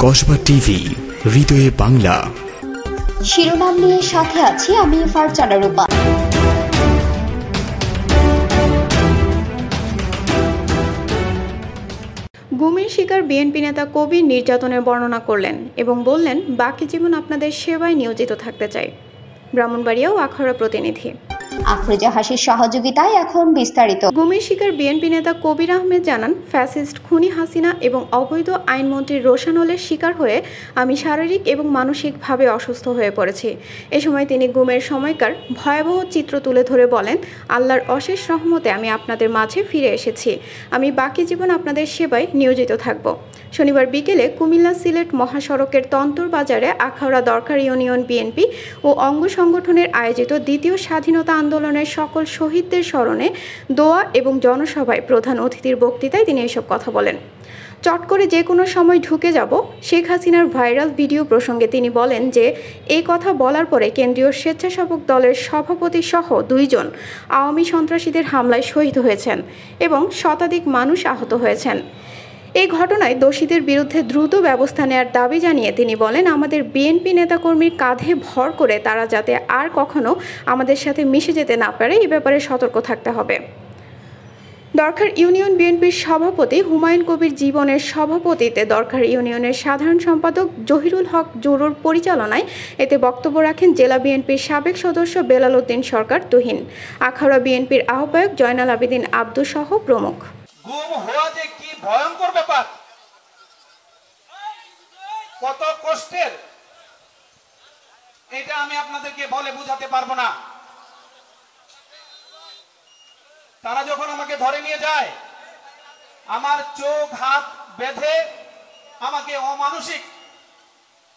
Kasba TV, হৃদয়ে বাংলা। শিরোনাম নিয়ে সাথে আছি আমি ফারজানা রূপা। গুমের শিকার বিএনপি নেতা কবির নির্যাতনের বর্ণনা করলেন এবং বললেন, বাকি জীবন আপনাদের সেবায় নিয়োজিত থাকতে চাই। ব্রাহ্মণবাড়িয়া ও আখাউড়া প্রতিনিধি। আফরোজা হাসির সহযোগিতায় এখন বিস্তারিত। গুমের শিকার বিএনপি নেতা কবির আহমেদ জানান, ফ্যাসিস্ট খুনি হাসিনা এবং অবৈধ আইনমন্ত্রী রোশানলের শিকার হয়ে আমি শারীরিক এবং মানসিকভাবে অসুস্থ হয়ে পড়েছি। এ সময় তিনি গুমের সময়কার ভয়াবহ চিত্র তুলে ধরে বলেন, আল্লাহর অশেষ রহমতে আমি আপনাদের মাঝে ফিরে এসেছি। আমি বাকি জীবন আপনাদের সেবায় নিয়োজিত থাকব। শনিবার বিকেলে কুমিল্লা সিলেট মহাসড়কের তন্তর বাজারে আখাউড়া দরকার ইউনিয়ন বিএনপি ও অঙ্গ সংগঠনের আয়োজিত দ্বিতীয় স্বাধীনতা আন্দোলনের সকল শহীদদের স্মরণে দোয়া এবং জনসভায় প্রধান অতিথির বক্তৃতায় তিনি এসব কথা বলেন। চট করে যে কোনো সময় ঢুকে যাব, শেখ হাসিনার ভাইরাল ভিডিও প্রসঙ্গে তিনি বলেন যে এই কথা বলার পরে কেন্দ্রীয় স্বেচ্ছাসেবক দলের সভাপতি সহ 2 জন আওয়ামী সন্ত্রাসীদের হামলায় শহীদ হয়েছেন এবং শতাধিক মানুষ আহত হয়েছেন। এই ঘটনায় দোষীদের বিরুদ্ধে দ্রুত ব্যবস্থা নেওয়ার দাবি জানিয়ে তিনি বলেন, আমাদের বিএনপি নেতাকর্মীর কাঁধে ভর করে তারা যাতে আর কখনো আমাদের সাথে মিশে যেতে না পারে এ ব্যাপারে সতর্ক থাকতে হবে। দরকার ইউনিয়ন বিএনপির সভাপতি হুমায়ুন কবির জীবনের সভাপতিত্বে দরকার ইউনিয়নের সাধারণ সম্পাদক জহিরুল হক জুরুর পরিচালনায় এতে বক্তব্য রাখেন জেলা বিএনপির সাবেক সদস্য বেলাল উদ্দিন সরকার তুহিন, আখাউড়া বিএনপির আহ্বায়ক জয়নাল আবেদিন আব্দু সহ প্রমুখ। গুম হওয়া যে কি ভয়ঙ্কর ব্যাপার, কত কষ্টের, এটা আমি আপনাদেরকে বলে বোঝাতে পারবো না। তারা যখন আমাকে ধরে নিয়ে যায়, আমার চোখ হাত বেঁধে আমাকে অমানসিক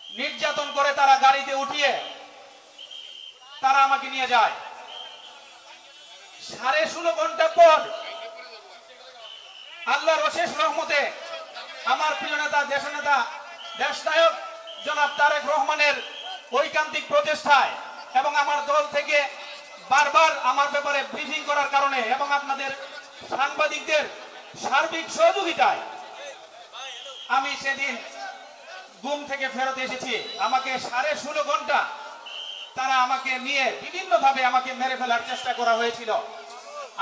নির্যাতন করে তারা গাড়িতে উঠিয়ে তারা আমাকে নিয়ে যায়। 16.5 ঘন্টা পর আল্লাহর অশেষ রহমতে আমার প্রিয় নেতা দেশনেতা দেশনায়ক জনাব তারেক রহমানের ঐকান্তিক প্রচেষ্টায় এবং আমার দল থেকে বারবার আমার ব্যাপারে ব্রিফিং করার কারণে এবং আপনাদের সাংবাদিকদের সার্বিক সহযোগিতায় আমি সেদিন গুম থেকে ফেরত এসেছি। আমাকে 16.5 ঘন্টা তারা আমাকে নিয়ে বিভিন্নভাবে আমাকে মেরে ফেলার চেষ্টা করা হয়েছিল।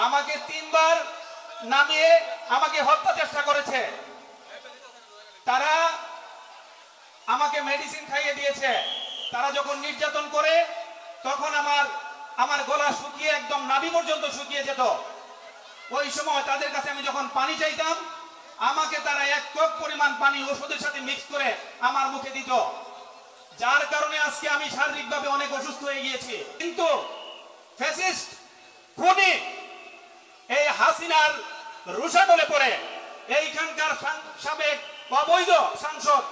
আমাকে 3 বার নামিয়ে আমাকে হত্যা চেষ্টা করেছে। তারা আমাকে মেডিসিন খাইয়ে দিয়েছে। তারা যখন নির্যাতন করে তখন আমার গলা শুকিয়ে একদম নাভি পর্যন্ত শুকিয়ে যেত। ওই সময় তাদের কাছে আমি যখন পানি চাইতাম, আমাকে তারা 1 কাপ পরিমাণ পানি ওষুধের সাথে মিক্স করে আমার মুখে দিত, যার কারণে আজকে আমি শারীরিকভাবে অনেক অসুস্থ হয়ে গিয়েছি। কিন্তু ফ্যাসিস্ট খুনি এই হাসিনার রোশানলে পড়ে এইখানকার সাবেক অবৈধ সাংসদ,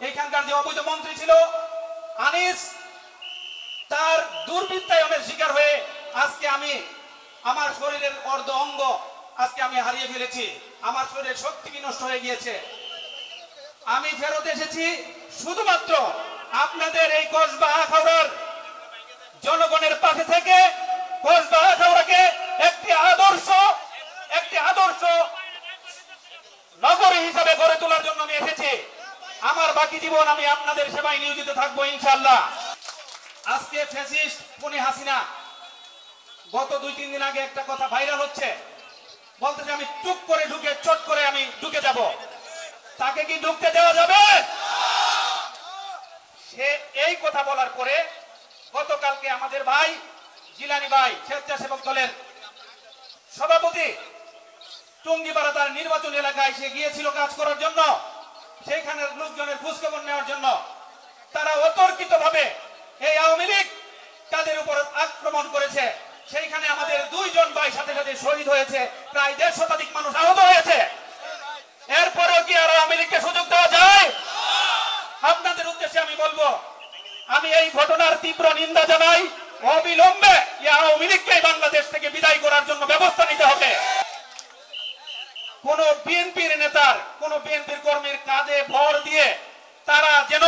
এইখানকার যে অবৈধ মন্ত্রী ছিল আনিস, তার দুর্বৃত্তায়নের শিকার হয়ে আজকে আমি আমার শরীরের অর্ধ অঙ্গ আজকে আমি হারিয়ে ফেলেছি। আমার শরীরের শক্তি বিনষ্ট হয়ে গিয়েছে। আমি ফেরত এসেছি শুধুমাত্র আপনাদের এই কসবা আখাউড়ার জনগণের পাশে থেকে কসবা আখাউড়াকে একটি আদর্শ নগরী হিসাবে গড়ে তোলার জন্য আমি এসেছি। আমার বাকি জীবন আমি আপনাদের সেবায় নিয়োজিত থাকবো ইনশাআল্লাহ। আজকে ফ্যাসিস্ট খুনি হাসিনা গত 2-3 দিন আগে একটা কথা ভাইরাল হচ্ছে, বলতেছে আমি চুপ করে ঢুকে চট করে আমি ঢুকে যাব। তাকে কি ঢুকতে দেওয়া যাবে? সে এই কথা বলার পরে গতকালকে আমাদের ভাই জিলানি ভাই স্বেচ্ছাসেবক দলের সভাপতি টঙ্গিপাড়া তার নির্বাচন এলাকায় সে গিয়েছিল কাজ করার জন্য, সেইখানের লোকজনের খোঁজখবর নেওয়ার জন্য। তারা অতর্কিতভাবে এই আওয়ামী লীগ তাদের উপর আক্রমণ করেছে। সেইখানে আমাদের 2 জন ভাই সাথে সাথে শহীদ হয়েছে, প্রায় 150 শতাধিক মানুষ আহত হয়েছে। এরপরেও কি আর আওয়ামী লীগকে সুযোগ দেওয়া যায়? আপনাদের উদ্দেশ্যে আমি বলবো, আমি এই ঘটনার তীব্র নিন্দা জানাই। অবিলম্বে এই আওয়ামী লীগকে বাংলাদেশ থেকে বিদায় করার জন্য ব্যবস্থা নিতে হবে। কোন বিএনপির নেতার, কোন বিএনপির কর্মীর কাঁধে ভর দিয়ে তারা যেন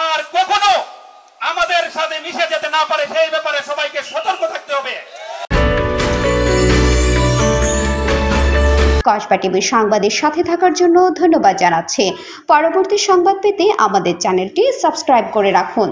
আর কখনো আমাদের সাথে মিশে যেতে না পারে, সেই ব্যাপারে সবাইকে সতর্ক থাকতে হবে। কসবা টিভির সংবাদের সাথে থাকার জন্য ধন্যবাদ জানাচ্ছি। পরবর্তী সংবাদ পেতে আমাদের চ্যানেলটি সাবস্ক্রাইব করে রাখুন।